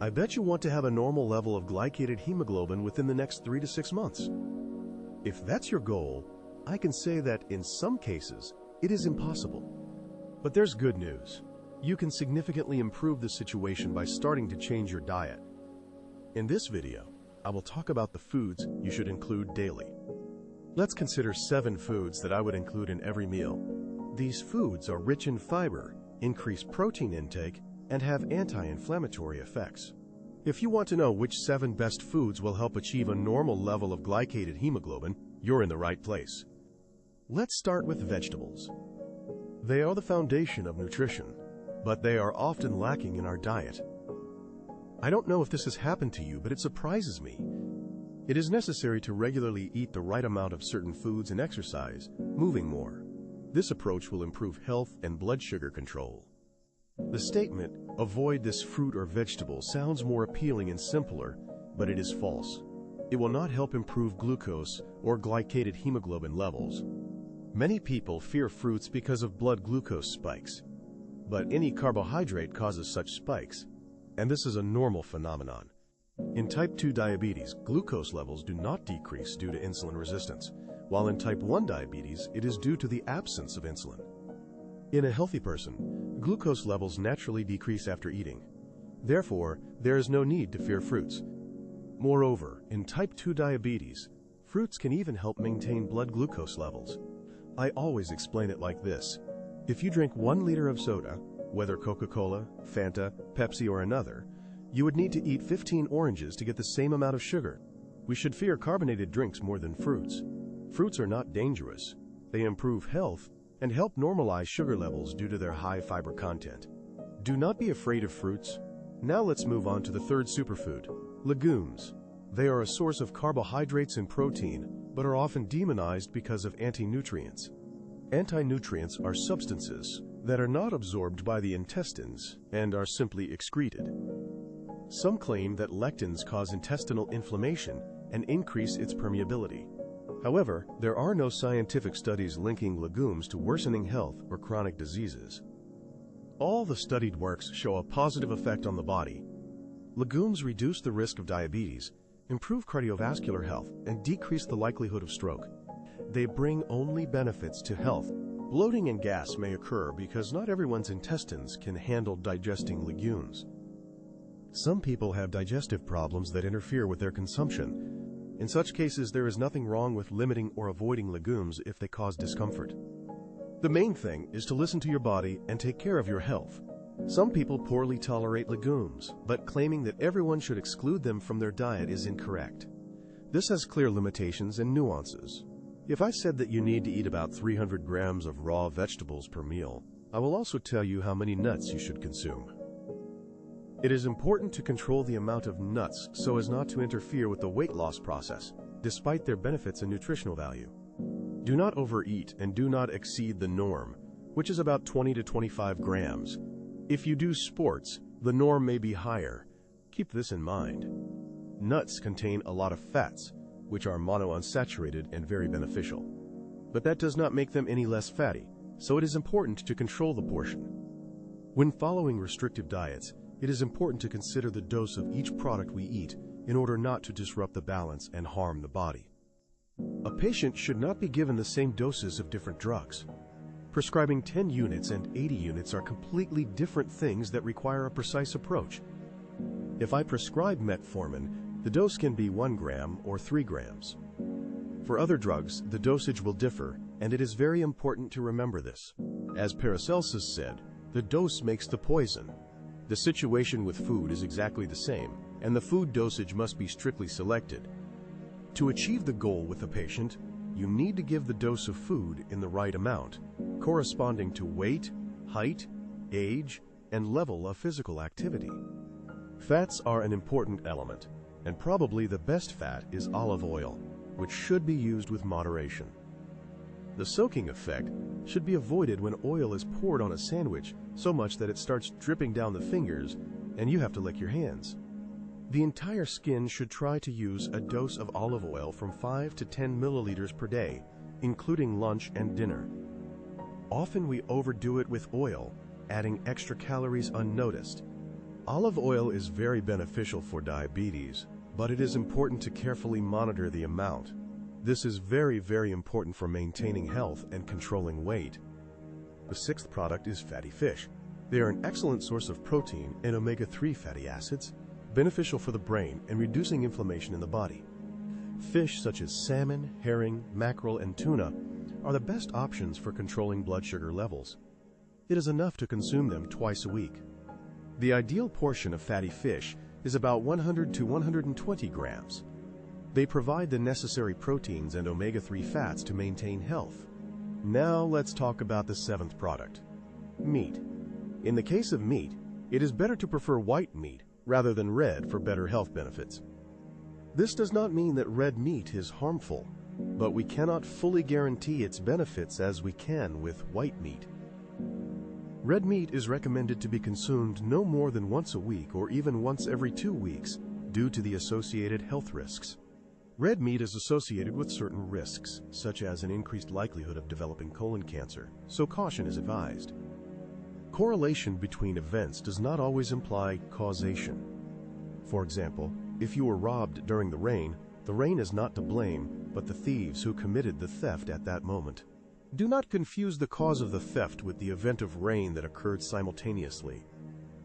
I bet you want to have a normal level of glycated hemoglobin within the next 3 to 6 months. If that's your goal, I can say that in some cases, it is impossible. But there's good news. You can significantly improve the situation by starting to change your diet. In this video, I will talk about the foods you should include daily. Let's consider 7 foods that I would include in every meal. These foods are rich in fiber, increase protein intake, and have anti-inflammatory effects. If you want to know which 7 best foods will help achieve a normal level of glycated hemoglobin, you're in the right place. Let's start with vegetables. They are the foundation of nutrition, but they are often lacking in our diet. I don't know if this has happened to you, but it surprises me. It is necessary to regularly eat the right amount of certain foods and exercise, moving more. This approach will improve health and blood sugar control. The statement, "Avoid this fruit or vegetable," sounds more appealing and simpler, but it is false. It will not help improve glucose or glycated hemoglobin levels. Many people fear fruits because of blood glucose spikes, but any carbohydrate causes such spikes, and this is a normal phenomenon. In type 2 diabetes, glucose levels do not decrease due to insulin resistance, while in type 1 diabetes, it is due to the absence of insulin. In a healthy person, glucose levels naturally decrease after eating. Therefore, there is no need to fear fruits. Moreover, in type 2 diabetes, fruits can even help maintain blood glucose levels. I always explain it like this. If you drink 1 liter of soda, whether Coca-Cola, Fanta, Pepsi, or another, you would need to eat 15 oranges to get the same amount of sugar. We should fear carbonated drinks more than fruits. Fruits are not dangerous. They improve health and help normalize sugar levels due to their high fiber content. Do not be afraid of fruits. Now let's move on to the third superfood, legumes. They are a source of carbohydrates and protein, but are often demonized because of anti-nutrients. Anti-nutrients are substances that are not absorbed by the intestines and are simply excreted. Some claim that lectins cause intestinal inflammation and increase its permeability. However, there are no scientific studies linking legumes to worsening health or chronic diseases. All the studied works show a positive effect on the body. Legumes reduce the risk of diabetes, improve cardiovascular health, and decrease the likelihood of stroke. They bring only benefits to health. Bloating and gas may occur because not everyone's intestines can handle digesting legumes. Some people have digestive problems that interfere with their consumption. In such cases, there is nothing wrong with limiting or avoiding legumes if they cause discomfort. The main thing is to listen to your body and take care of your health. Some people poorly tolerate legumes, but claiming that everyone should exclude them from their diet is incorrect. This has clear limitations and nuances. If I said that you need to eat about 300 grams of raw vegetables per meal, I will also tell you how many nuts you should consume. It is important to control the amount of nuts so as not to interfere with the weight loss process, despite their benefits and nutritional value. Do not overeat and do not exceed the norm, which is about 20 to 25 grams. If you do sports, the norm may be higher. Keep this in mind. Nuts contain a lot of fats, which are monounsaturated and very beneficial. But that does not make them any less fatty, so it is important to control the portion. When following restrictive diets, it is important to consider the dose of each product we eat in order not to disrupt the balance and harm the body. A patient should not be given the same doses of different drugs. Prescribing 10 units and 80 units are completely different things that require a precise approach. If I prescribe metformin, the dose can be 1 gram or 3 grams. For other drugs, the dosage will differ, and it is very important to remember this. As Paracelsus said, the dose makes the poison. The situation with food is exactly the same, and the food dosage must be strictly selected. To achieve the goal with the patient, you need to give the dose of food in the right amount, corresponding to weight, height, age, and level of physical activity. Fats are an important element, and probably the best fat is olive oil, which should be used with moderation. The soaking effect should be avoided when oil is poured on a sandwich so much that it starts dripping down the fingers and you have to lick your hands. The entire skin should try to use a dose of olive oil from 5 to 10 milliliters per day, including lunch and dinner. Often we overdo it with oil, adding extra calories unnoticed. Olive oil is very beneficial for diabetes, but it is important to carefully monitor the amount. This is very, very important for maintaining health and controlling weight. The sixth product is fatty fish. They are an excellent source of protein and omega-3 fatty acids, beneficial for the brain and reducing inflammation in the body. Fish such as salmon, herring, mackerel, and tuna are the best options for controlling blood sugar levels. It is enough to consume them twice a week. The ideal portion of fatty fish is about 100 to 120 grams. They provide the necessary proteins and omega-3 fats to maintain health. Now let's talk about the seventh product, meat. In the case of meat, it is better to prefer white meat rather than red for better health benefits. This does not mean that red meat is harmful, but we cannot fully guarantee its benefits as we can with white meat. Red meat is recommended to be consumed no more than once a week or even once every 2 weeks due to the associated health risks. Red meat is associated with certain risks, such as an increased likelihood of developing colon cancer, so caution is advised. Correlation between events does not always imply causation. For example, if you were robbed during the rain is not to blame, but the thieves who committed the theft at that moment. Do not confuse the cause of the theft with the event of rain that occurred simultaneously.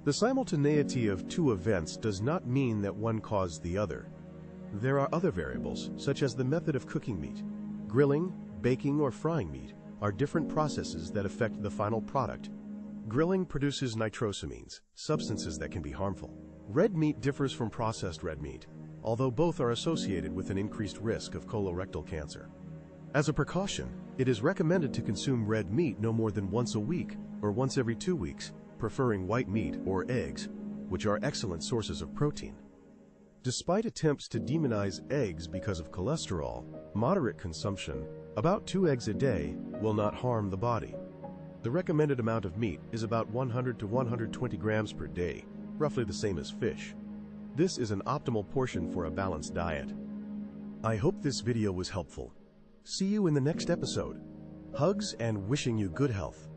The simultaneity of two events does not mean that one caused the other. There are other variables, such as the method of cooking meat. Grilling, baking, or frying meat are different processes that affect the final product. Grilling produces nitrosamines, substances that can be harmful. Red meat differs from processed red meat, although both are associated with an increased risk of colorectal cancer. As a precaution, it is recommended to consume red meat no more than once a week or once every 2 weeks, preferring white meat or eggs, which are excellent sources of protein. Despite attempts to demonize eggs because of cholesterol, moderate consumption, about 2 eggs a day, will not harm the body. The recommended amount of meat is about 100 to 120 grams per day, roughly the same as fish. This is an optimal portion for a balanced diet. I hope this video was helpful. See you in the next episode. Hugs and wishing you good health.